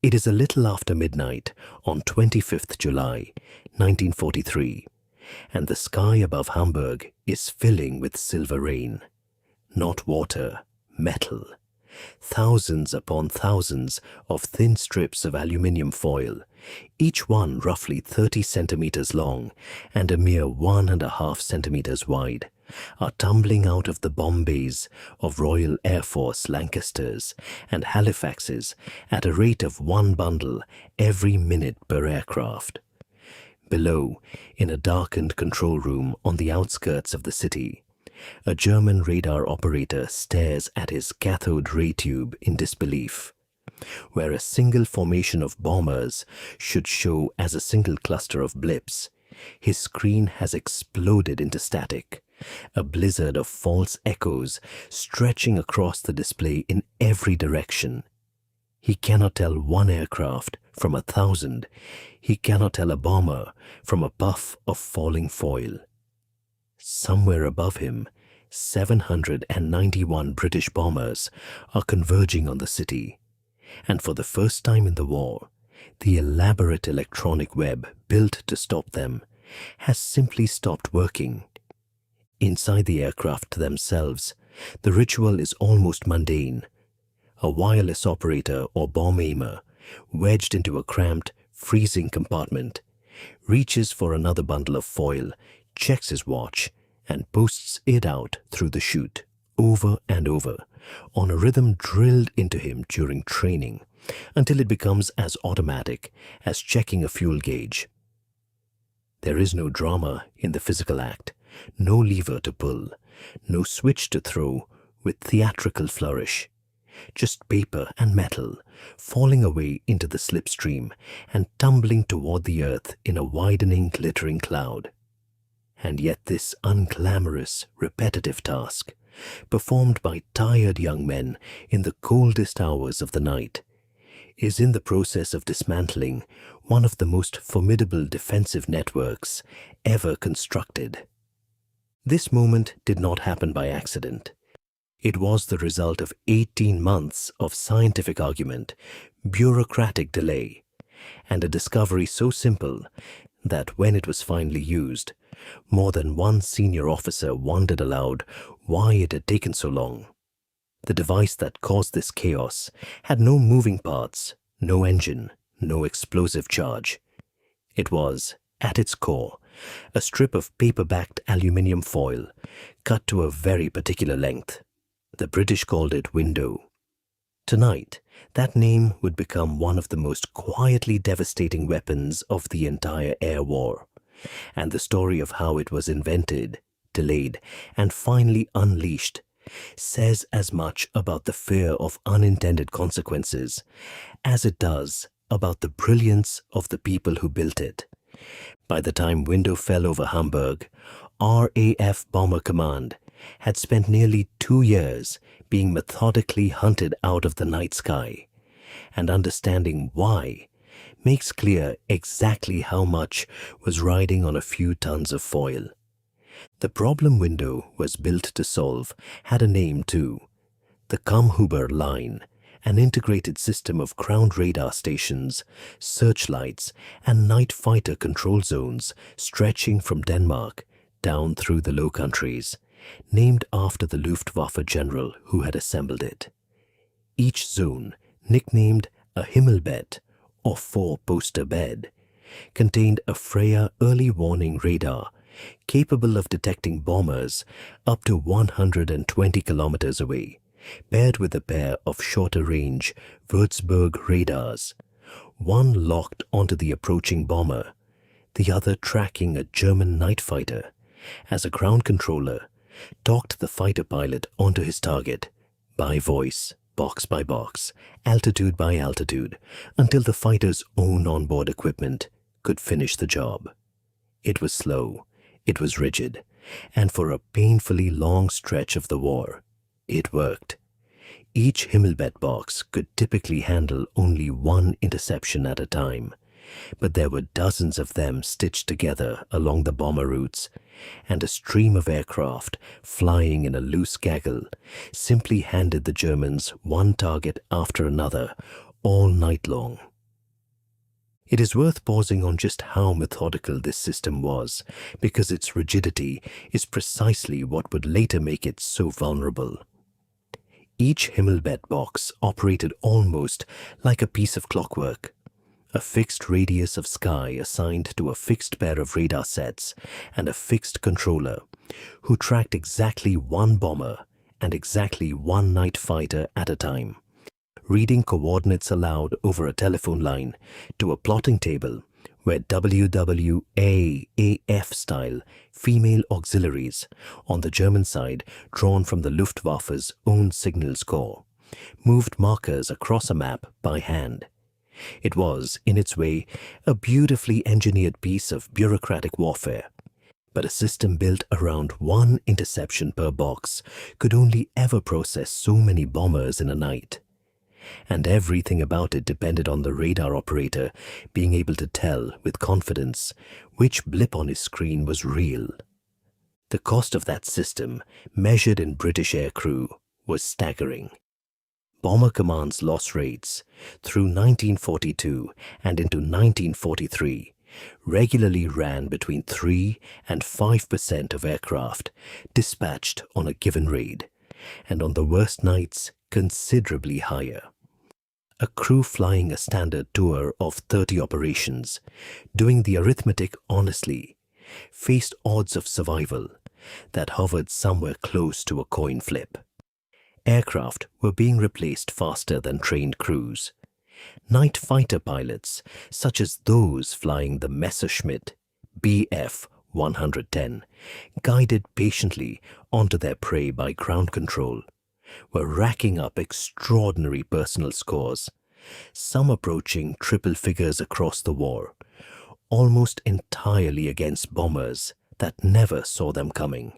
It is a little after midnight on 25th July, 1943, and the sky above Hamburg is filling with silver rain. Not water, metal. Thousands upon thousands of thin strips of aluminium foil, each one roughly 30 centimeters long and a mere 1.5 centimeters wide, are tumbling out of the bomb bays of Royal Air Force Lancasters and Halifaxes at a rate of one bundle every minute per aircraft. Below, in a darkened control room on the outskirts of the city, a German radar operator stares at his cathode ray tube in disbelief. Where a single formation of bombers should show as a single cluster of blips, his screen has exploded into static, a blizzard of false echoes stretching across the display in every direction. He cannot tell one aircraft from 1,000. He cannot tell a bomber from a puff of falling foil. Somewhere above him, 791 British bombers are converging on the city, and for the first time in the war, the elaborate electronic web built to stop them has simply stopped working. Inside the aircraft themselves, the ritual is almost mundane. A wireless operator or bomb aimer, wedged into a cramped, freezing compartment, reaches for another bundle of foil, checks his watch, and posts it out through the chute, over and over, on a rhythm drilled into him during training, until it becomes as automatic as checking a fuel gauge. There is no drama in the physical act, no lever to pull, no switch to throw with theatrical flourish. Just paper and metal falling away into the slipstream and tumbling toward the earth in a widening, glittering cloud. And yet this unglamorous, repetitive task, performed by tired young men in the coldest hours of the night, is in the process of dismantling one of the most formidable defensive networks ever constructed. This moment did not happen by accident. It was the result of 18 months of scientific argument, bureaucratic delay, and a discovery so simple that when it was finally used, more than one senior officer wondered aloud why it had taken so long. The device that caused this chaos had no moving parts, no engine, no explosive charge. It was, at its core, a strip of paper-backed aluminium foil cut to a very particular length. The British called it window. Tonight, that name would become one of the most quietly devastating weapons of the entire air war, and the story of how it was invented, delayed, and finally unleashed says as much about the fear of unintended consequences as it does about the brilliance of the people who built it. By the time window fell over Hamburg, RAF Bomber Command had spent nearly 2 years being methodically hunted out of the night sky, and understanding why makes clear exactly how much was riding on a few tons of foil. The problem window was built to solve had a name too: the Kammhuber Line, an integrated system of ground radar stations, searchlights, and night fighter control zones stretching from Denmark down through the Low Countries, named after the Luftwaffe general who had assembled it. Each zone, nicknamed a Himmelbett, or four-poster bed, contained a Freya early warning radar capable of detecting bombers up to 120 kilometers away, paired with a pair of shorter-range Würzburg radars, one locked onto the approaching bomber, the other tracking a German night fighter, as a ground controller talked the fighter pilot onto his target, by voice, box by box, altitude by altitude, until the fighter's own onboard equipment could finish the job. It was slow, it was rigid, and for a painfully long stretch of the war, it worked. Each Himmelbett box could typically handle only one interception at a time, but there were dozens of them stitched together along the bomber routes, and a stream of aircraft flying in a loose gaggle simply handed the Germans one target after another all night long. It is worth pausing on just how methodical this system was, because its rigidity is precisely what would later make it so vulnerable. Each Himmelbett box operated almost like a piece of clockwork. A fixed radius of sky assigned to a fixed pair of radar sets and a fixed controller, who tracked exactly one bomber and exactly one night fighter at a time, reading coordinates aloud over a telephone line to a plotting table where WWII AF-style female auxiliaries on the German side, drawn from the Luftwaffe's own signals corps, moved markers across a map by hand. It was, in its way, a beautifully engineered piece of bureaucratic warfare, but a system built around one interception per box could only ever process so many bombers in a night. And everything about it depended on the radar operator being able to tell with confidence which blip on his screen was real. The cost of that system, measured in British aircrew, was staggering. Bomber Command's loss rates through 1942 and into 1943 regularly ran between 3 and 5% of aircraft dispatched on a given raid, and on the worst nights considerably higher. A crew flying a standard tour of 30 operations, doing the arithmetic honestly, faced odds of survival that hovered somewhere close to a coin flip. Aircraft were being replaced faster than trained crews. Night fighter pilots, such as those flying the Messerschmitt Bf 110, guided patiently onto their prey by ground control, were racking up extraordinary personal scores, some approaching triple figures across the war, almost entirely against bombers that never saw them coming.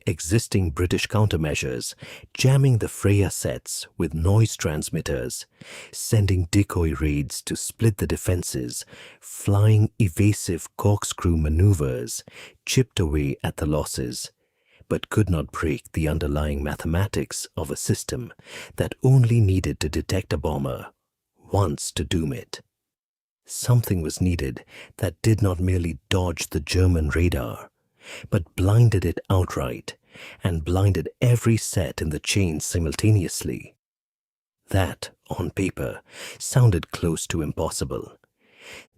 Existing British countermeasures, jamming the Freya sets with noise transmitters, sending decoy raids to split the defenses, flying evasive corkscrew maneuvers, chipped away at the losses, but could not break the underlying mathematics of a system that only needed to detect a bomber once to doom it. Something was needed that did not merely dodge the German radar, but blinded it outright and blinded every set in the chain simultaneously. That, on paper, sounded close to impossible.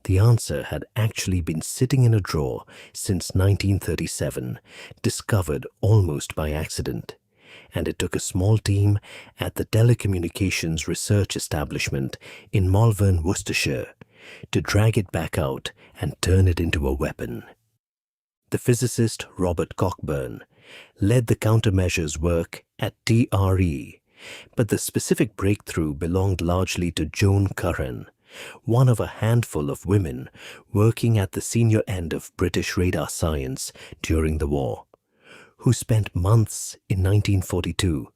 The answer had actually been sitting in a drawer since 1937, discovered almost by accident, and it took a small team at the Telecommunications Research Establishment in Malvern, Worcestershire, to drag it back out and turn it into a weapon. The physicist Robert Cockburn led the countermeasures work at TRE, but the specific breakthrough belonged largely to Joan Curran, one of a handful of women working at the senior end of British radar science during the war, who spent months in 1942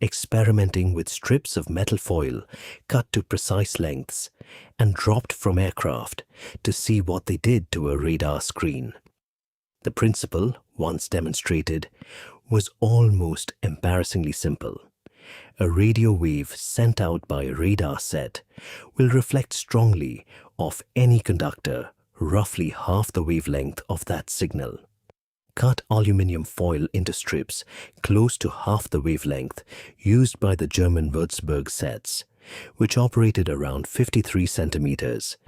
experimenting with strips of metal foil cut to precise lengths and dropped from aircraft to see what they did to a radar screen. The principle, once demonstrated, was almost embarrassingly simple. A radio wave sent out by a radar set will reflect strongly off any conductor roughly half the wavelength of that signal. Cut aluminium foil into strips close to half the wavelength used by the German Würzburg sets, which operated around 53 centimeters,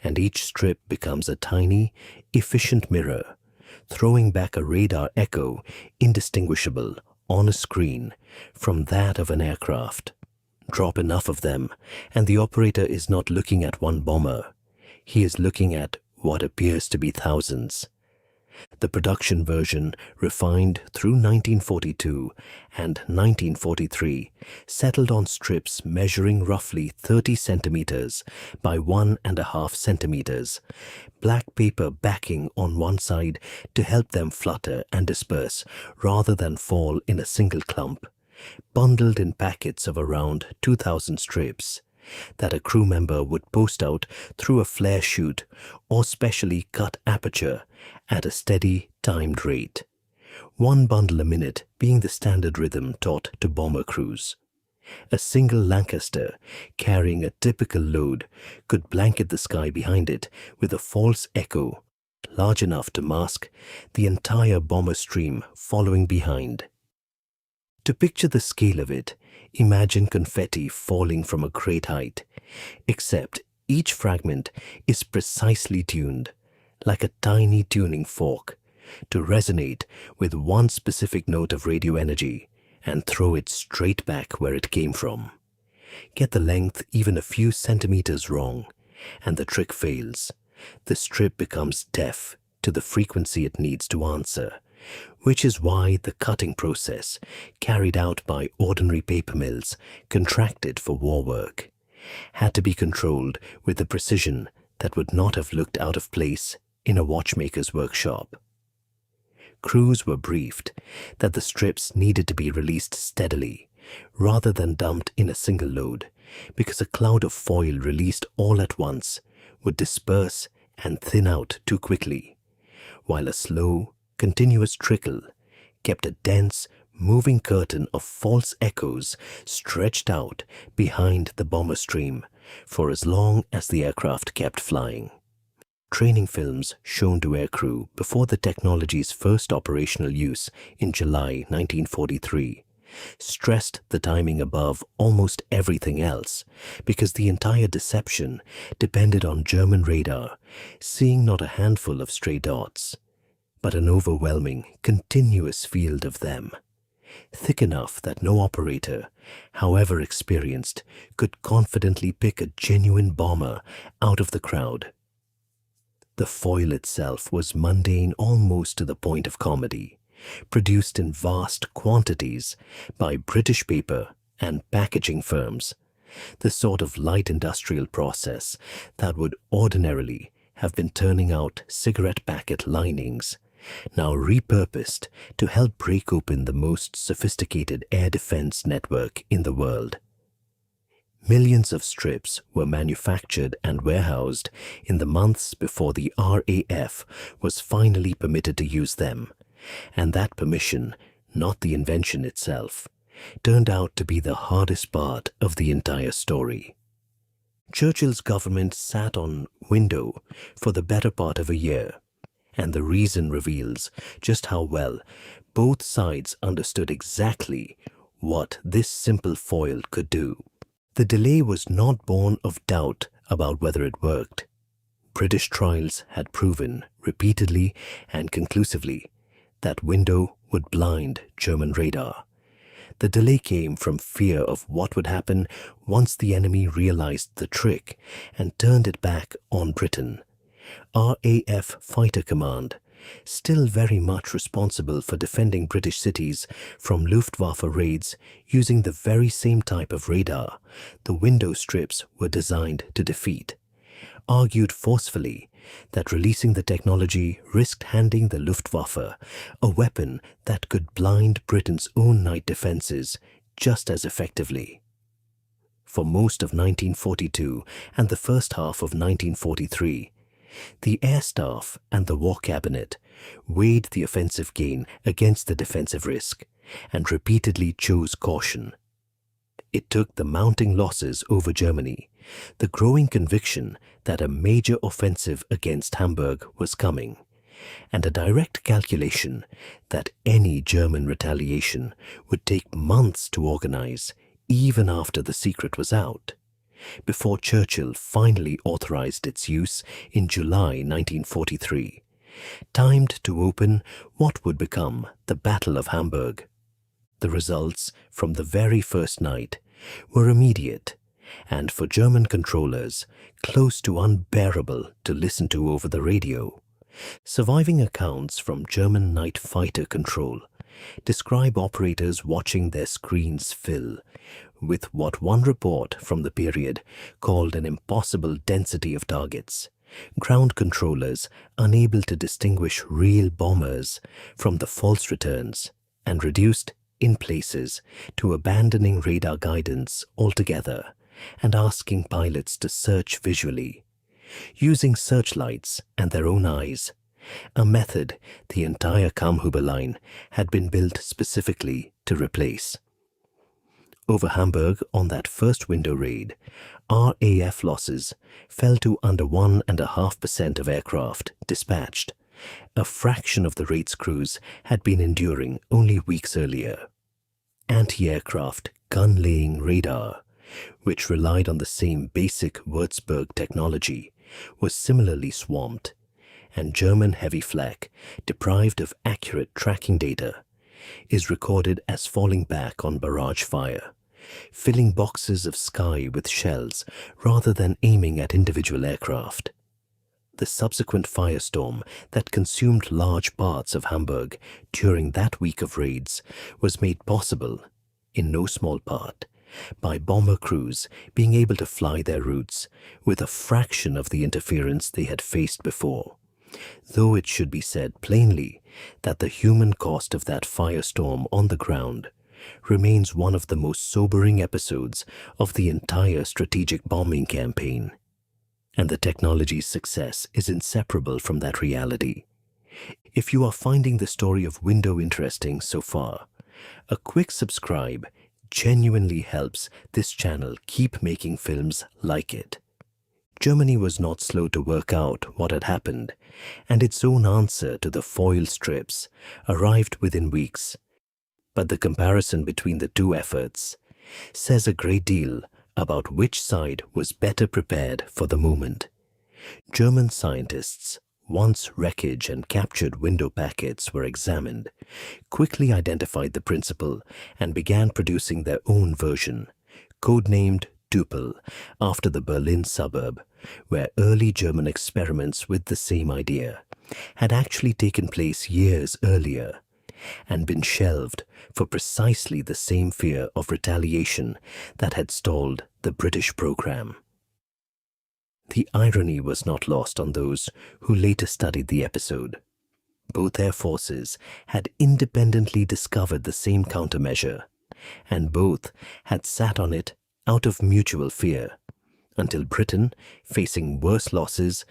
and each strip becomes a tiny, efficient mirror, throwing back a radar echo indistinguishable on a screen from that of an aircraft. Drop enough of them, and the operator is not looking at one bomber. He is looking at what appears to be thousands. The production version, refined through 1942 and 1943, settled on strips measuring roughly 30 centimeters by 1.5 centimeters, black paper backing on one side to help them flutter and disperse rather than fall in a single clump, bundled in packets of around 2,000 strips that a crew member would post out through a flare chute or specially cut aperture at a steady, timed rate, one bundle a minute being the standard rhythm taught to bomber crews. A single Lancaster, carrying a typical load, could blanket the sky behind it with a false echo large enough to mask the entire bomber stream following behind. To picture the scale of it, imagine confetti falling from a great height, except each fragment is precisely tuned, like a tiny tuning fork, to resonate with one specific note of radio energy and throw it straight back where it came from. Get the length even a few centimeters wrong, and the trick fails. The strip becomes deaf to the frequency it needs to answer, which is why the cutting process, carried out by ordinary paper mills contracted for war work, had to be controlled with a precision that would not have looked out of place in a watchmaker's workshop. Crews were briefed that the strips needed to be released steadily, rather than dumped in a single load, because a cloud of foil released all at once would disperse and thin out too quickly, while a slow, continuous trickle kept a dense, moving curtain of false echoes stretched out behind the bomber stream for as long as the aircraft kept flying. Training films shown to aircrew before the technology's first operational use in July 1943 stressed the timing above almost everything else, because the entire deception depended on German radar seeing not a handful of stray dots, but an overwhelming, continuous field of them, thick enough that no operator, however experienced, could confidently pick a genuine bomber out of the crowd. The foil itself was mundane almost to the point of comedy, produced in vast quantities by British paper and packaging firms, the sort of light industrial process that would ordinarily have been turning out cigarette packet linings, now repurposed to help break open the most sophisticated air defense network in the world. Millions of strips were manufactured and warehoused in the months before the RAF was finally permitted to use them, and that permission, not the invention itself, turned out to be the hardest part of the entire story. Churchill's government sat on window for the better part of a year, and the reason reveals just how well both sides understood exactly what this simple foil could do. The delay was not born of doubt about whether it worked. British trials had proven repeatedly and conclusively that window would blind German radar. The delay came from fear of what would happen once the enemy realized the trick and turned it back on Britain. RAF Fighter Command, still very much responsible for defending British cities from Luftwaffe raids using the very same type of radar the window strips were designed to defeat, argued forcefully that releasing the technology risked handing the Luftwaffe a weapon that could blind Britain's own night defenses just as effectively. For most of 1942 and the first half of 1943, the Air Staff and the War Cabinet weighed the offensive gain against the defensive risk and repeatedly chose caution. It took the mounting losses over Germany, the growing conviction that a major offensive against Hamburg was coming, and a direct calculation that any German retaliation would take months to organize, even after the secret was out, before Churchill finally authorized its use in July 1943, timed to open what would become the Battle of Hamburg. The results from the very first night were immediate, and for German controllers, close to unbearable to listen to over the radio. Surviving accounts from German night fighter control describe operators watching their screens fill with what one report from the period called an impossible density of targets, ground controllers unable to distinguish real bombers from the false returns, and reduced, in places, to abandoning radar guidance altogether and asking pilots to search visually, using searchlights and their own eyes, a method the entire Kammhuber line had been built specifically to replace. Over Hamburg on that first window raid, RAF losses fell to under 1.5% of aircraft dispatched, a fraction of the raid's crews had been enduring only weeks earlier. Anti-aircraft gun-laying radar, which relied on the same basic Würzburg technology, was similarly swamped, and German heavy flak, deprived of accurate tracking data, is recorded as falling back on barrage fire, filling boxes of sky with shells rather than aiming at individual aircraft. The subsequent firestorm that consumed large parts of Hamburg during that week of raids was made possible, in no small part, by bomber crews being able to fly their routes with a fraction of the interference they had faced before, though it should be said plainly that the human cost of that firestorm on the ground remains one of the most sobering episodes of the entire strategic bombing campaign. And the technology's success is inseparable from that reality. If you are finding the story of Window interesting so far, a quick subscribe genuinely helps this channel keep making films like it. Germany was not slow to work out what had happened, and its own answer to the foil strips arrived within weeks. But the comparison between the two efforts says a great deal about which side was better prepared for the moment. German scientists, once wreckage and captured window packets were examined, quickly identified the principle and began producing their own version, codenamed Düppel, after the Berlin suburb, where early German experiments with the same idea had actually taken place years earlier and been shelved for precisely the same fear of retaliation that had stalled the British program. The irony was not lost on those who later studied the episode. Both air forces had independently discovered the same countermeasure, and both had sat on it out of mutual fear, until Britain, facing worse losses,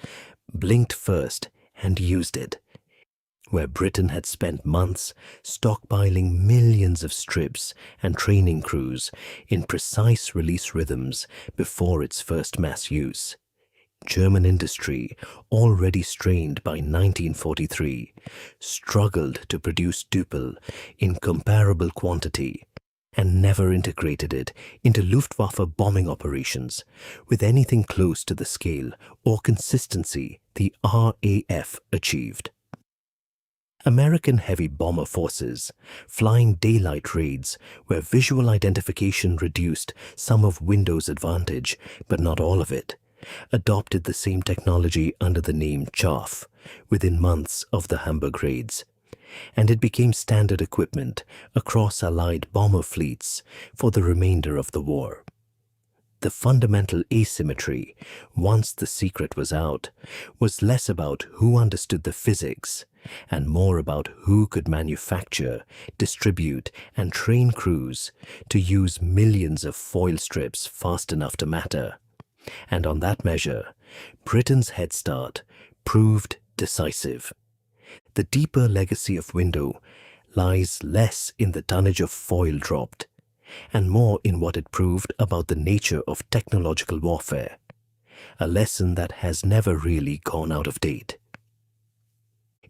blinked first and used it, where Britain had spent months stockpiling millions of strips and training crews in precise release rhythms before its first mass use. German industry, already strained by 1943, struggled to produce Düppel in comparable quantity and never integrated it into Luftwaffe bombing operations with anything close to the scale or consistency the RAF achieved. American heavy bomber forces, flying daylight raids where visual identification reduced some of Window's advantage, but not all of it, adopted the same technology under the name Chaff within months of the Hamburg raids, and it became standard equipment across Allied bomber fleets for the remainder of the war. The fundamental asymmetry, once the secret was out, was less about who understood the physics and more about who could manufacture, distribute, and train crews to use millions of foil strips fast enough to matter. And on that measure, Britain's head start proved decisive. The deeper legacy of Window lies less in the tonnage of foil dropped, and more in what it proved about the nature of technological warfare, a lesson that has never really gone out of date.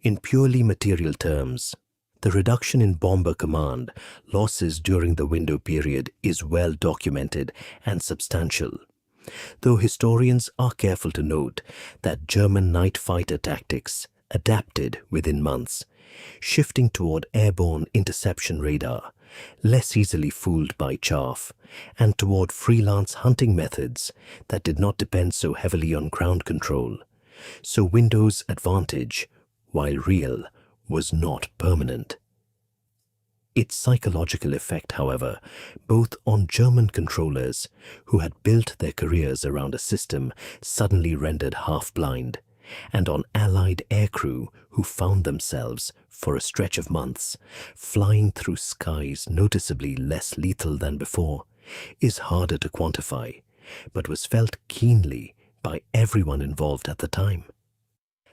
In purely material terms, the reduction in bomber command losses during the Window period is well documented and substantial, though historians are careful to note that German night fighter tactics adapted within months, shifting toward airborne interception radar, less easily fooled by chaff, and toward freelance hunting methods that did not depend so heavily on ground control. So Window's advantage, while real, was not permanent. Its psychological effect, however, both on German controllers who had built their careers around a system suddenly rendered half-blind, and on Allied aircrew who found themselves, for a stretch of months, flying through skies noticeably less lethal than before, is harder to quantify, but was felt keenly by everyone involved at the time.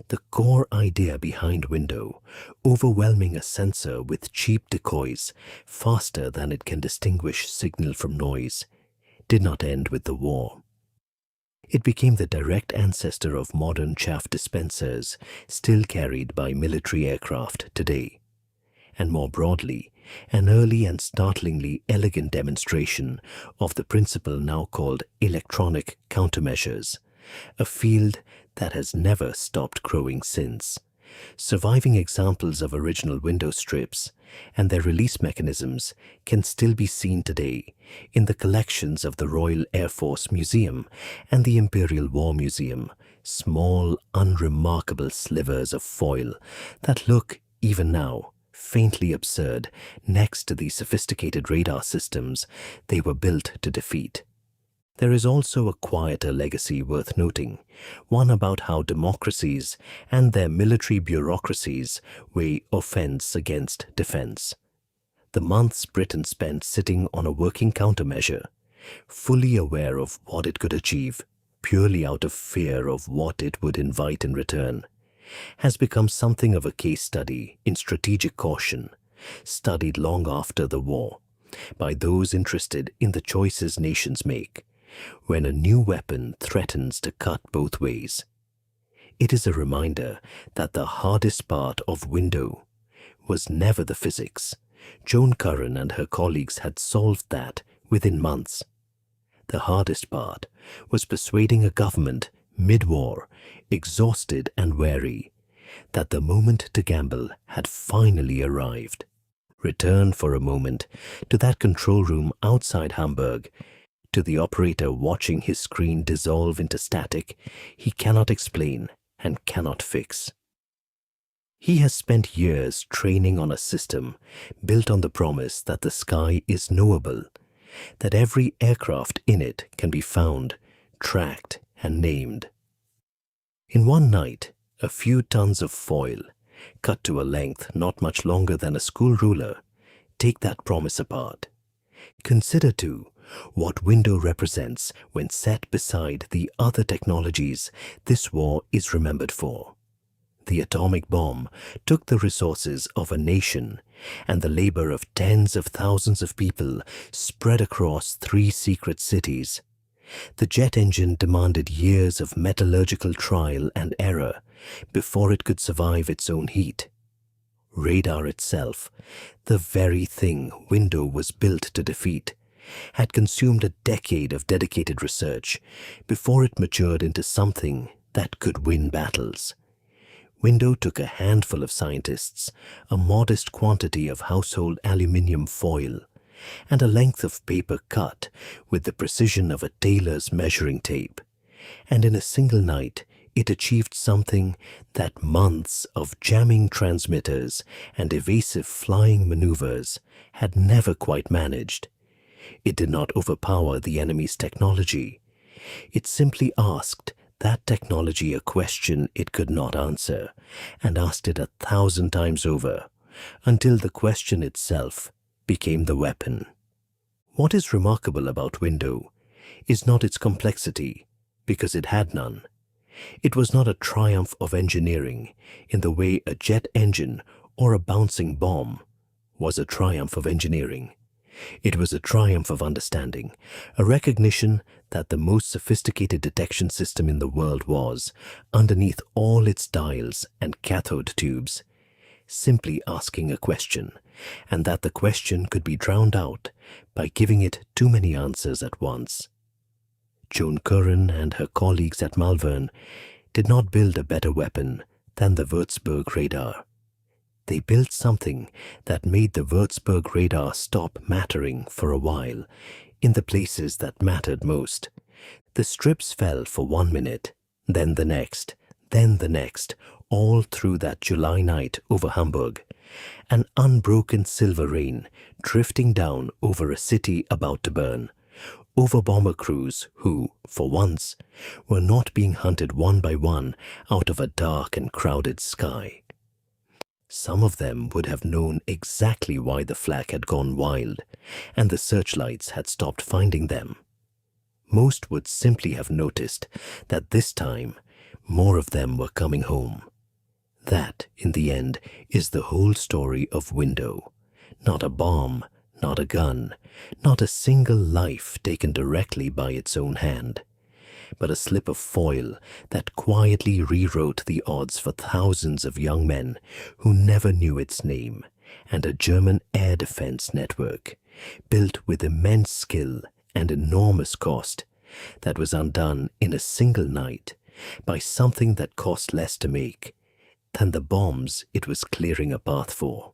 The core idea behind Window, overwhelming a sensor with cheap decoys faster than it can distinguish signal from noise, did not end with the war. It became the direct ancestor of modern chaff dispensers still carried by military aircraft today, and more broadly, an early and startlingly elegant demonstration of the principle now called electronic countermeasures, a field that has never stopped growing since. Surviving examples of original window strips and their release mechanisms can still be seen today in the collections of the Royal Air Force Museum and the Imperial War Museum, small, unremarkable slivers of foil that look, even now, faintly absurd next to the sophisticated radar systems they were built to defeat. There is also a quieter legacy worth noting, one about how democracies and their military bureaucracies weigh offense against defense. The months Britain spent sitting on a working countermeasure, fully aware of what it could achieve, purely out of fear of what it would invite in return, has become something of a case study in strategic caution, studied long after the war by those interested in the choices nations make when a new weapon threatens to cut both ways. It is a reminder that the hardest part of Window was never the physics. Joan Curran and her colleagues had solved that within months. The hardest part was persuading a government mid-war, exhausted and weary, that the moment to gamble had finally arrived. Return for a moment to that control room outside Hamburg, to the operator watching his screen dissolve into static he cannot explain and cannot fix. He has spent years training on a system built on the promise that the sky is knowable, that every aircraft in it can be found, tracked, and named. In one night, a few tons of foil, cut to a length not much longer than a school ruler, take that promise apart. Consider, too, what Window represents when set beside the other technologies this war is remembered for. The atomic bomb took the resources of a nation and the labor of tens of thousands of people spread across 3 secret cities. The jet engine demanded years of metallurgical trial and error before it could survive its own heat. Radar itself, the very thing Window was built to defeat, had consumed a decade of dedicated research before it matured into something that could win battles. Window took a handful of scientists, a modest quantity of household aluminium foil, and a length of paper cut with the precision of a tailor's measuring tape, and in a single night it achieved something that months of jamming transmitters and evasive flying maneuvers had never quite managed. It did not overpower the enemy's technology. It simply asked that technology a question it could not answer, and asked it 1,000 times over, until the question itself became the weapon. What is remarkable about Window is not its complexity, because it had none. It was not a triumph of engineering in the way a jet engine or a bouncing bomb was a triumph of engineering. It was a triumph of understanding, a recognition that the most sophisticated detection system in the world was, underneath all its dials and cathode tubes, simply asking a question, and that the question could be drowned out by giving it too many answers at once. Joan Curran and her colleagues at Malvern did not build a better weapon than the Würzburg radar. They built something that made the Würzburg radar stop mattering for a while in the places that mattered most. The strips fell for 1 minute, then the next, all through that July night over Hamburg, an unbroken silver rain drifting down over a city about to burn, over bomber crews who, for once, were not being hunted one by one out of a dark and crowded sky. Some of them would have known exactly why the flak had gone wild and the searchlights had stopped finding them. Most would simply have noticed that this time, more of them were coming home. That, in the end, is the whole story of Window. Not a bomb, not a gun, not a single life taken directly by its own hand, but a slip of foil that quietly rewrote the odds for thousands of young men who never knew its name, and a German air defense network, built with immense skill and enormous cost, that was undone in a single night by something that cost less to make than the bombs it was clearing a path for.